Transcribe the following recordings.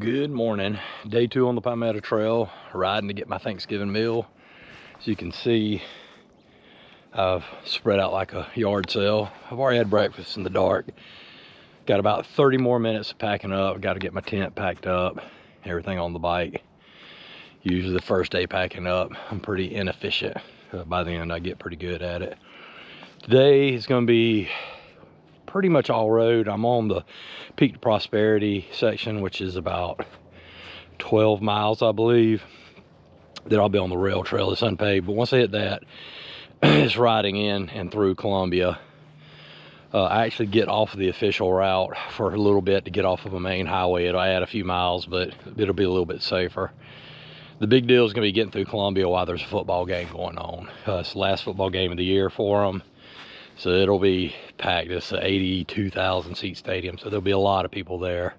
Good morning. Day 2 on the Palmetto Trail, riding to get my Thanksgiving meal. As you can see, I've spread out like a yard sale. I've already had breakfast in the dark. Got about 30 more minutes of packing up. Got to get my tent packed up, everything on the bike. Usually the first day packing up, I'm pretty inefficient. By the end, I get pretty good at it. Today is going to be pretty much all road. I'm on the Peak to Prosperity section, which is about 12 miles, I believe. Then I'll be on the rail trail that's unpaved. But once I hit that, it's riding in and through Columbia. I actually get off of the official route for a little bit to get off of a main highway. It'll add a few miles, but it'll be a little bit safer. The big deal is going to be getting through Columbia while there's a football game going on. It's the last football game of the year for them. So it'll be packed. It's an 82,000 seat stadium, so there'll be a lot of people there.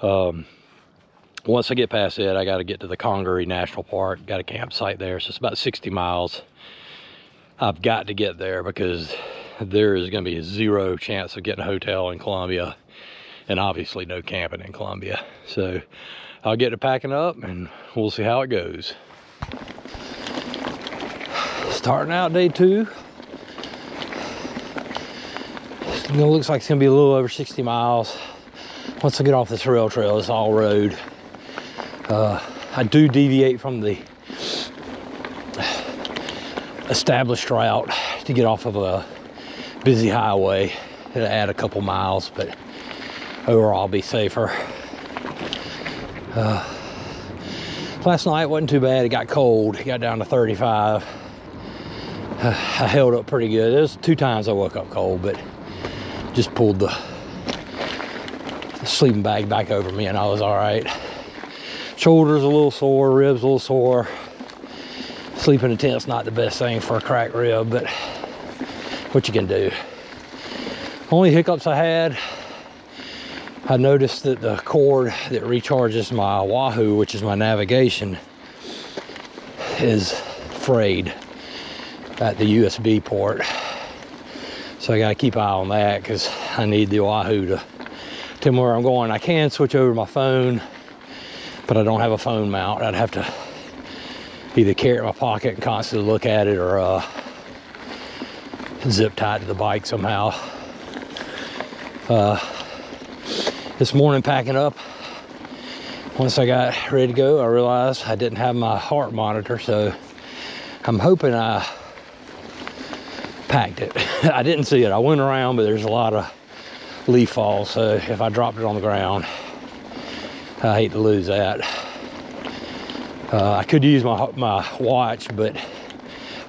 Once I get past it, I got to get to the Congaree National Park. Got a campsite there, so it's about 60 miles. I've got to get there because there is going to be a zero chance of getting a hotel in Columbia, and obviously no camping in Columbia. So I'll get to packing up, and we'll see how it goes. Starting out day 2. It looks like it's gonna be a little over 60 miles. Once I get off this rail trail, it's all road. I do deviate from the established route to get off of a busy highway. It'll add a couple miles, but overall I'll be safer. Last night wasn't too bad. It got cold. It got down to 35. I held up pretty good. There's 2 times I woke up cold, but just pulled the sleeping bag back over me and I was all right. Shoulders a little sore, ribs a little sore. Sleeping in a tent's not the best thing for a cracked rib, but what you can do. Only hiccups I had, I noticed that the cord that recharges my Wahoo, which is my navigation, is frayed at the USB port. So I gotta keep an eye on that because I need the Wahoo to tell me where I'm going. I can switch over to my phone, but I don't have a phone mount. I'd have to either carry it in my pocket and constantly look at it, or zip tie it to the bike somehow. This morning packing up, once I got ready to go, I realized I didn't have my heart monitor, so I'm hoping I packed it. I didn't see it. I went around, but there's a lot of leaf falls, so if I dropped it on the ground, I hate to lose that. I could use my watch, but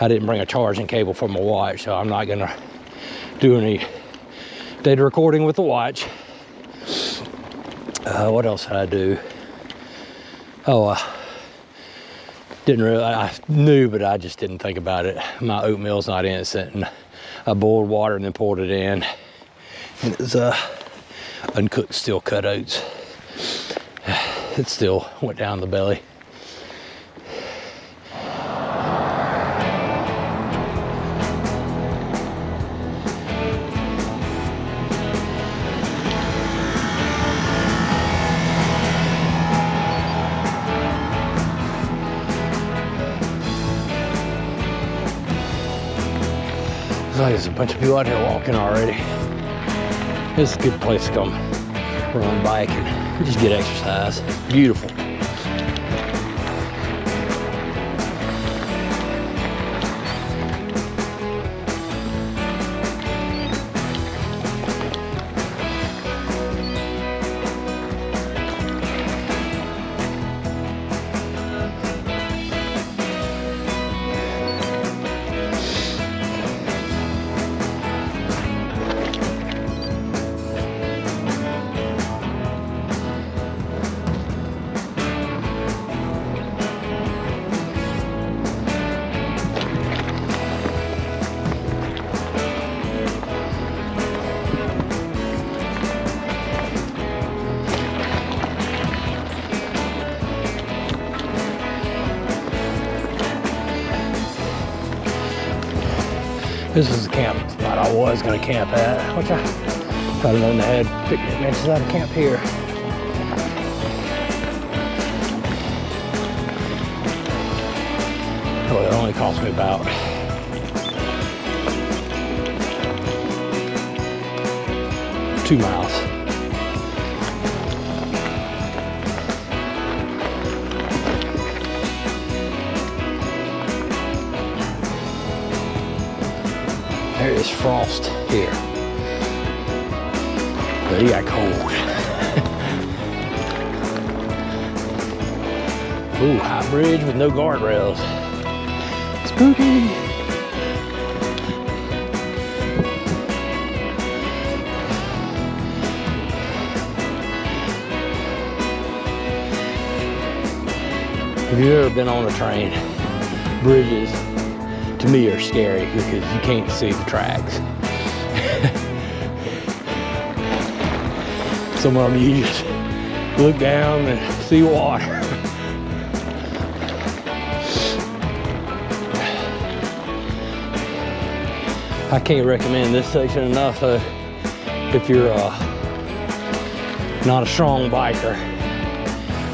I didn't bring a charging cable for my watch, so I'm not gonna do any data recording with the watch. What else did I do? Didn't really, I knew, but I just didn't think about it. My oatmeal's not instant, and I boiled water and then poured it in. And it was uncooked steel cut oats. It still went down the belly. There's a bunch of people out here walking already. This is a good place to come run, bike, and just get exercise. Beautiful. This is the camp spot I was gonna camp at, which I thought I known they had picnic benches out of camp here. Well, it only cost me about $2 miles. There is frost here, but it got cold. Ooh, high bridge with no guardrails. Spooky. Have you ever been on a train? Bridges, to me, are scary because you can't see the tracks. Some of them you just look down and see water. I can't recommend this section enough if you're not a strong biker.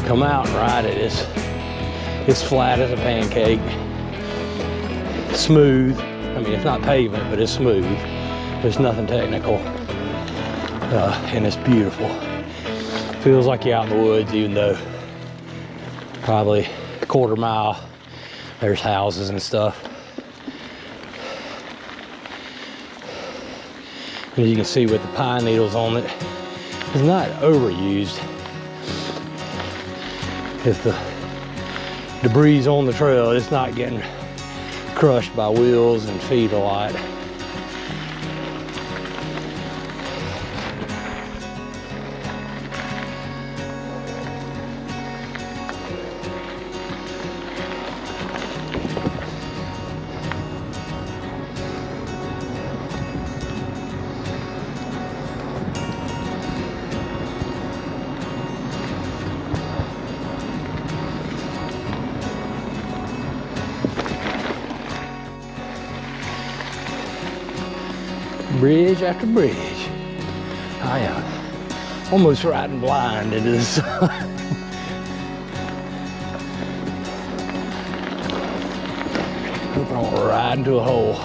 Come out and ride it. It's flat as a pancake. Smooth. I mean, it's not pavement, but it's smooth. There's nothing technical. And it's beautiful. Feels like you're out in the woods, even though probably a quarter mile there's houses and stuff. As you can see with the pine needles on it, it's not overused. If the debris on the trail, it's not getting crushed by wheels and feet a lot. Bridge after bridge. I am almost riding blind into the sun. Hope I don't ride into a hole.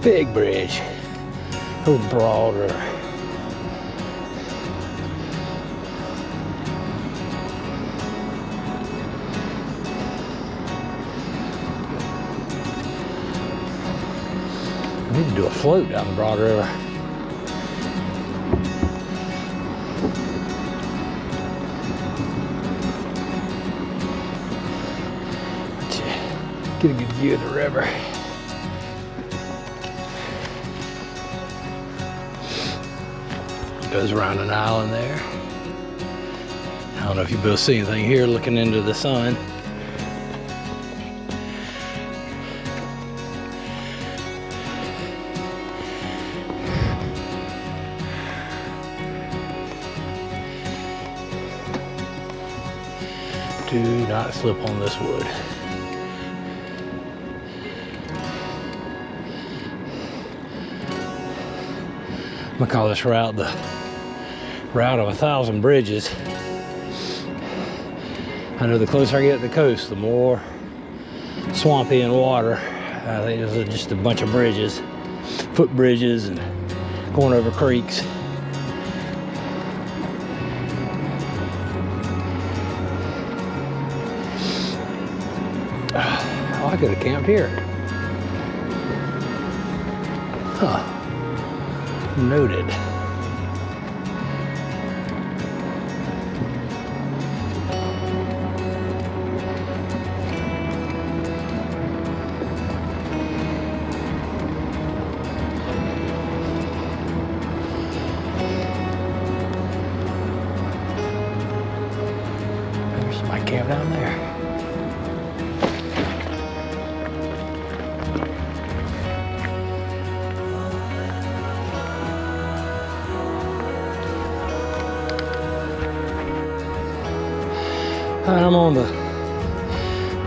Big bridge. Oh, broad river. We need to do a float down the Broad River. Get a good view of the river. Goes around an island there. I don't know if you'll be able to see anything here looking into the sun. Do not slip on this wood. I'm gonna call this route the route of 1,000 bridges. I know the closer I get to the coast, the more swampy and water. I think there's just a bunch of bridges, foot bridges, and going over creeks. Oh, I could have camped here. Huh. Noted. There's my camp down there. I'm on the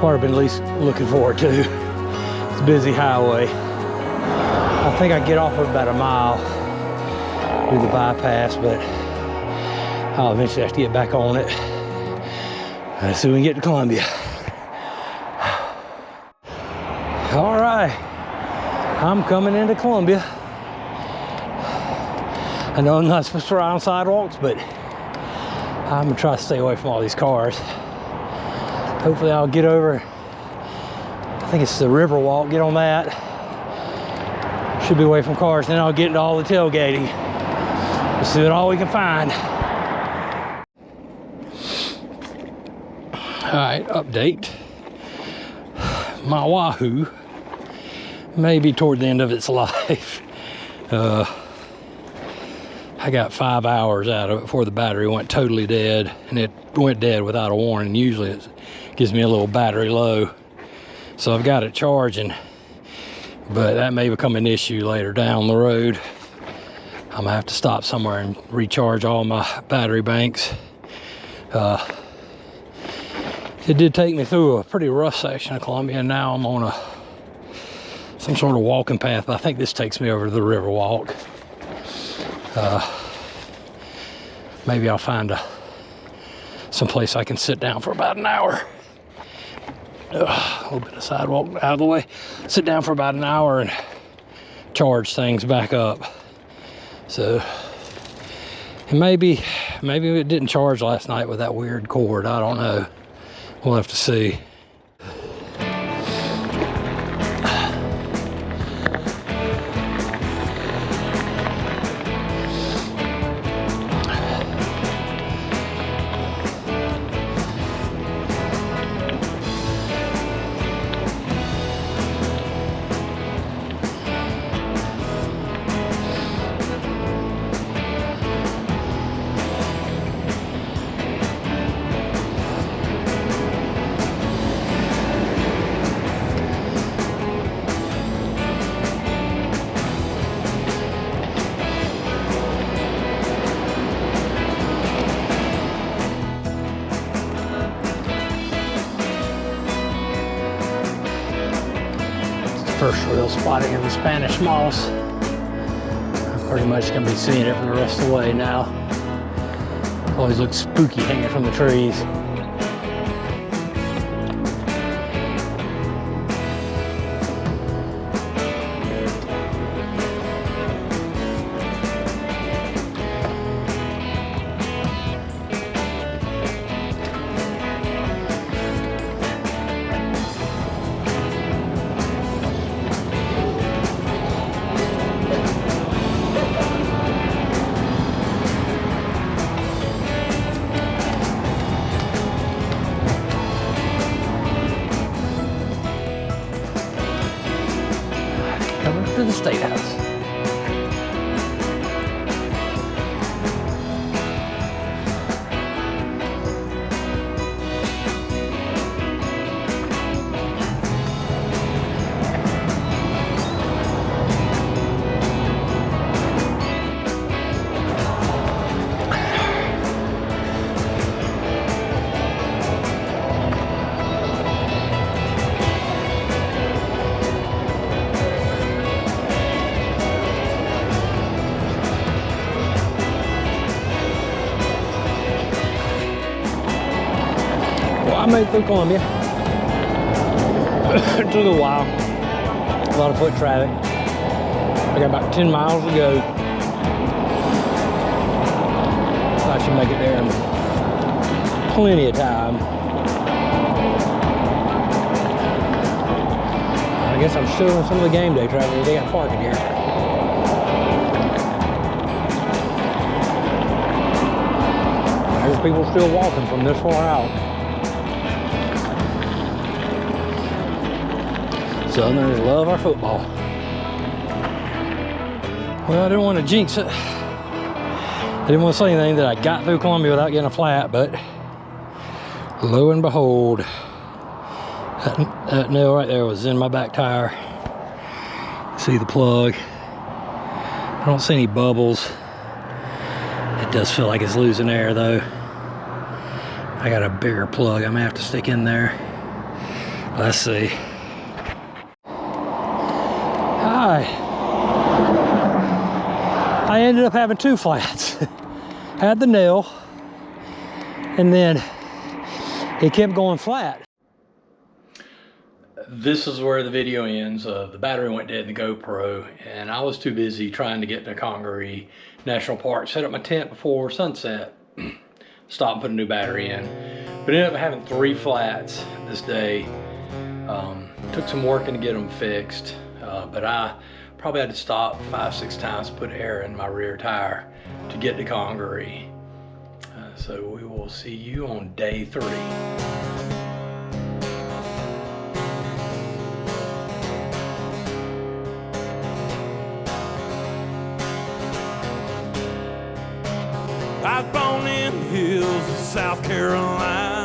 part I've been least looking forward to. It's a busy highway. I think I get off of about a mile, do the bypass, but I'll eventually have to get back on it as soon as we get to Columbia. All right, I'm coming into Columbia. I know I'm not supposed to ride on sidewalks, but I'm gonna try to stay away from all these cars. Hopefully I'll get over, I think it's the river walk, get on that. Should be away from cars, then I'll get into all the tailgating. We'll see what all we can find. All right, update. My Wahoo may be toward the end of its life. I got 5 hours out of it before the battery went totally dead, and it went dead without a warning. Usually it gives me a little battery low. So I've got it charging, but that may become an issue later down the road. I'm gonna have to stop somewhere and recharge all my battery banks. It did take me through a pretty rough section of Columbia, and now I'm on some sort of walking path, but I think this takes me over to the river walk. Maybe I'll find some place I can sit down for about an hour. A little bit of sidewalk out of the way. Sit down for about an hour and charge things back up. So, and maybe it didn't charge last night with that weird cord. I don't know. We'll have to see. First real spotting of the Spanish moss. I'm pretty much gonna be seeing it for the rest of the way now. Always looks spooky hanging from the trees. the State House. I made it through Columbia. It took a while. A lot of foot traffic. I got about 10 miles to go. I should make it there in plenty of time. I guess I'm still on some of the game day travelers. They got parking here. There's people still walking from this far out. Southerners love our football. Well, I didn't want to jinx it. I didn't want to say anything that I got through Columbia without getting a flat, but lo and behold, that nail right there was in my back tire. See the plug. I don't see any bubbles. It does feel like it's losing air though. I got a bigger plug I may have to stick in there. Let's see. Hi. I ended up having two flats. Had the nail, and then it kept going flat. This is where the video ends. The battery went dead in the GoPro, and I was too busy trying to get to Congaree National Park. Set up my tent before sunset. Stop and put a new battery in. But ended up having 3 flats this day. Took some working to get them fixed. But I probably had to stop 5-6 times to put air in my rear tire to get to Congaree. So we will see you on day 3. I was born in the hills of South Carolina.